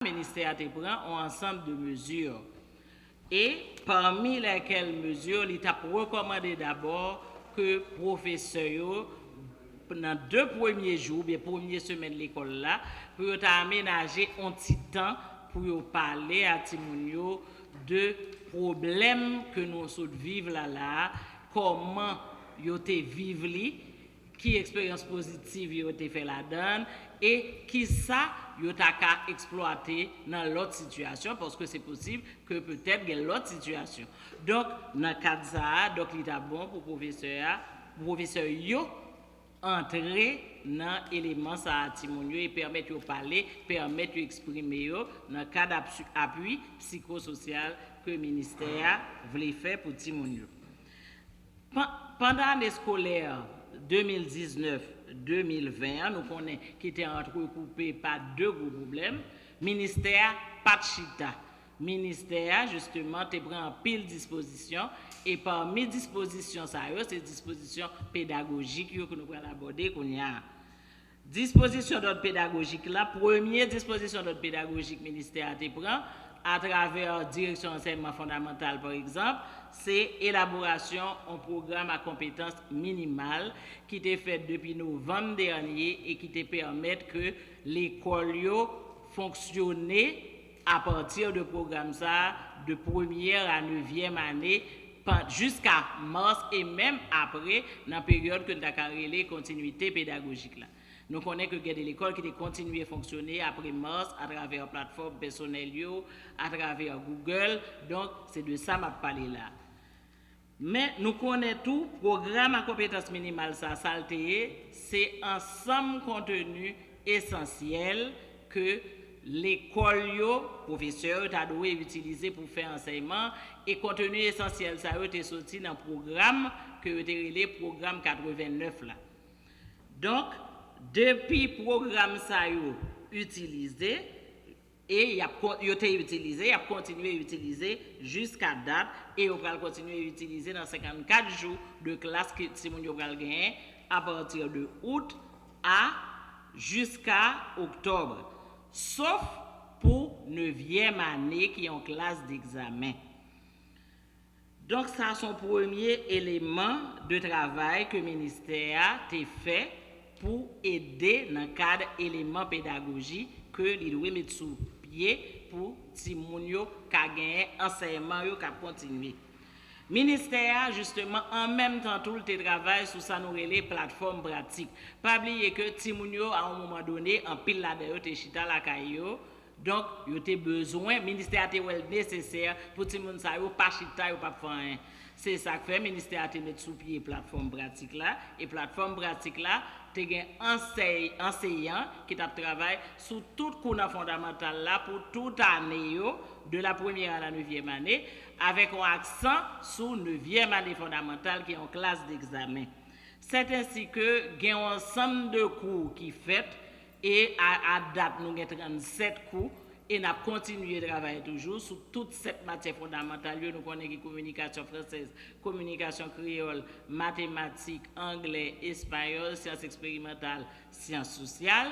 le ministère prend un ensemble de mesures. Et parmi lesquelles mesures, l'État recommandé d'abord que professeurs, pendant 2 premiers jours, bien première semaine de l'école là, pour aménager un petit temps pour parler à Timounio de problèmes que nous vivons là, comment ils vivent, qui expérience positive ils ont fait la donne et qui ça ils ont exploiter dans l'autre situation parce que c'est possible que peut-être il y a l'autre situation. Donc dans le cadre de ça, donc il est bon pour professeur yo entrer dans l'élément ça et permettre de parler, permettre d'exprimer dans le cadre d'appui psychosocial que le ministère voulait faire pour Timonio. Pendant l'année scolaire 2019-2020, nous connaissons qui était entrecoupé par 2 gros problèmes. Ministère, pas de chita. Ministère, justement, te prend en pile disposition. Et parmi dispositions, ça, c'est dispositions pédagogiques que nous allons aborder. Disposition d'ordre pédagogique, la première disposition d'ordre pédagogique ministère te prend à travers direction enseignement fondamental par exemple, c'est élaboration d'un programme à compétences minimales qui était fait depuis novembre dernier et qui te permet que l'école fonctionne à partir de programme ça de première à 9e année jusqu'à mars et même après dans la période que nous avons continuité pédagogique là. Nous connaissons que l'école qui a continué à fonctionner après mars à travers la plateforme personnelle, à travers Google. Donc, c'est de ça que je parle là. Mais nous connaissons tout, programme à compétences minimales, ça, c'est ensemble contenu essentiel que l'école, professeur, a dû utiliser pour faire enseignement et contenu essentiel, ça a été sorti dans le programme que le programme 89 là. Donc, depuis le programme ça utilisé et il a utilisé, il a continué à utiliser jusqu'à date et il va continuer à utiliser dans 54 jours de classe que Simon va gagner à partir de août à jusqu'à octobre, sauf pour 9e année qui est en classe d'examen. Donc ça c'est son premier élément de travail que le ministère a fait pour aider dans le cadre élément pédagogique que il doit mettre sous pied pour Timounio qui a gagné enseignement qui a continué. Ministère justement en même temps tout le travail sur ça nous les plateformes pratiques. Pas oublier que Timounio à un moment donné en pile là dedans te chita la caillou. Donc il y a besoin ministère a nécessaire pour Timoun ça yo pas chita yo pas faire rien. C'est ça que fait ministère a mettre sous pied plateforme pratique là et plateforme pratique là te gen enseignant qui t'a travaillé sur tout cours fondamental là pour toute année de la première à la 9e année avec un accent sur 9e année fondamentale qui est en classe d'examen. C'est ainsi que gen un ensemble de cours qui fait et à date nous avons 37 cours et nous avons continué de travailler toujours sur toutes ces matières fondamentales. Nous connaissons communication française, communication créole, mathématiques, anglais, espagnol, sciences expérimentales, sciences sociales.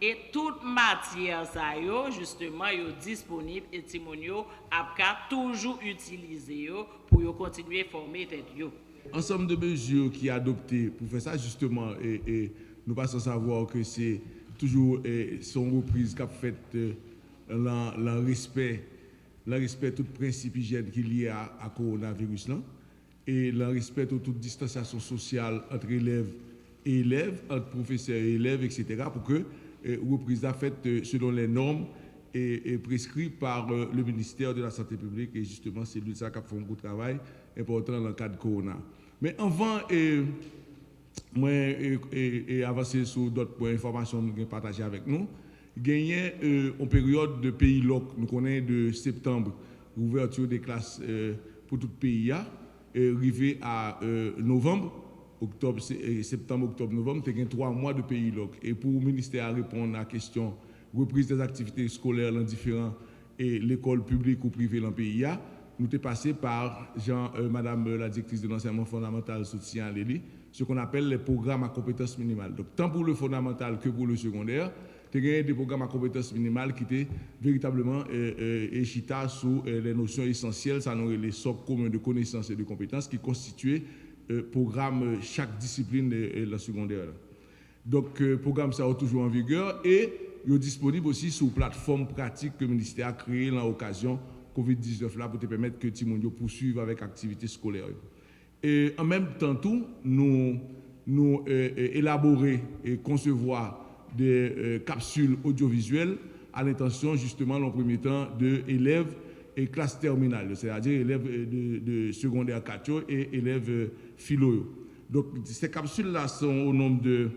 Et toute matière, ça justement, est disponible et Timonio a toujours utilisé pour continuer à former tête. Ensemble de mesures qui sont adoptées pour faire ça, justement, et nous passons à savoir que c'est toujours son reprise qu'a fait le respect de tout principe hygiène qui est lié à coronavirus là, et le respect de toute distanciation sociale entre élèves et élèves, entre professeurs et élèves, etc. pour que reprise a faite selon les normes et prescrites par le ministère de la Santé publique et justement c'est lui ça qui a fait un gros travail important dans le cadre de corona. Mais avant moi avancer sur d'autres points d'information que nous partager avec nous, gagné en période de pays loc, nous connaissons de septembre, ouverture des classes pour tout le pays, arrivé à novembre, octobre, septembre, octobre, novembre, il y a 3 mois de pays loc. Et pour le ministère à répondre à la question reprise des activités scolaires dans différents et l'école publique ou privée dans le pays, nous sommes passé par Madame la directrice de l'enseignement fondamental soutien à l'Élie, ce qu'on appelle les programmes à compétences minimales. Donc tant pour le fondamental que pour le secondaire, des programmes à compétences minimales qui étaient véritablement échita sur les notions essentielles, ça nous les socles communs de connaissances et de compétences qui constituaient programme chaque discipline de la secondaire. Donc, programme ça est toujours en vigueur et il est disponible aussi sur plateforme pratique que le ministère a créée dans l'occasion COVID-19 là pour te permettre que les gens poursuivent avec activité scolaire. Et en même temps, tout, nous élaborer et concevoir des capsules audiovisuelles à l'intention justement en premier temps de élèves et classes terminales, c'est-à-dire élèves de secondaire 4 et élèves philo. Donc ces capsules-là sont au nombre de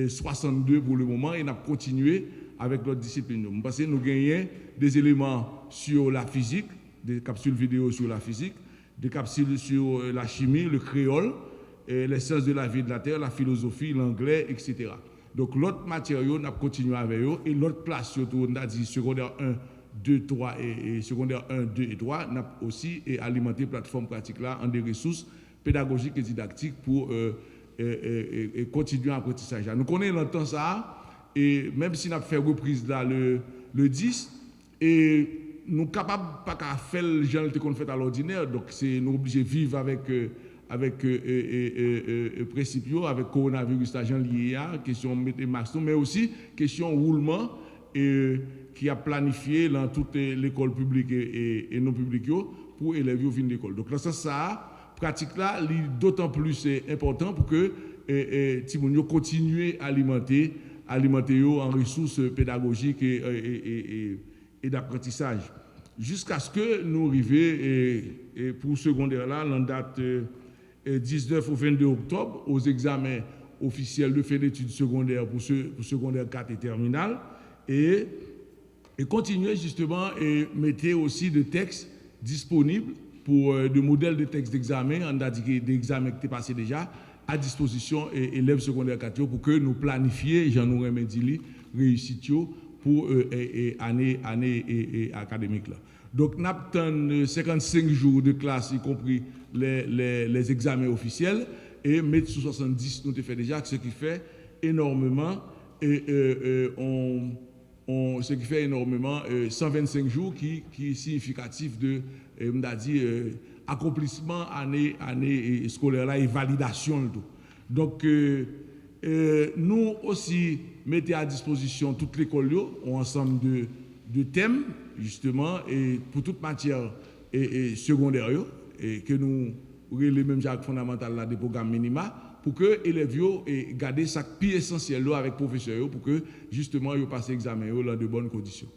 62 pour le moment et nous avons continué avec notre discipline. Parce que nous gagnons des éléments sur la physique, des capsules vidéo sur la physique, des capsules sur la chimie, le créole, les sciences de la vie et de la terre, la philosophie, l'anglais, etc. Donc l'autre matériau, nous avons continué avec eux et l'autre place, surtout, on a dit secondaire 1, 2, 3 et secondaire 1, 2 et 3, nous avons aussi alimenté plateforme pratique là en des ressources pédagogiques et didactiques pour continuer l'apprentissage. Nous connaissons longtemps ça et même si nous avons fait reprise là le 10 et nous sommes capables pas qu'à faire le genre qu'on fait à l'ordinaire, donc c'est nous obligés de vivre avec précipio, avec coronavirus, l'agent lié à question mettre masque, mais aussi question roulement qui a planifié dans toute l'école publique et non publique pour élèves au fin d'école. Donc dans ce sens ça pratique là d'autant plus important pour que Timonio continue à alimenter en ressources pédagogiques et d'apprentissage jusqu'à ce que nous arrivions pour secondaire là en date 19 au 22 octobre aux examens officiels de fin d'études secondaires pour secondaire 4 et terminale et continuer justement et mettre aussi des textes disponibles pour de modèles de textes d'examen, on a dit d'examen qui étaient passés déjà à disposition élèves secondaires 4 pour que nous planifions, j'en aurais dit, réussite pour année académique là. Donc nous avons 55 jours de classe, y compris les examens officiels, et mettre sous 70, nous avons fait déjà, ce qui fait énormément, 125 jours qui est significatif de accomplissement année scolaire là et validation de tout. Donc nous aussi mettons à disposition toute l'école un ensemble de thèmes justement et pour toute matière secondaire et que nous les mêmes jacques fondamentales là des programmes minima pour que les élèves gardent ça plus essentiel avec professeurs pour que justement ils passent l'examen dans de bonnes conditions.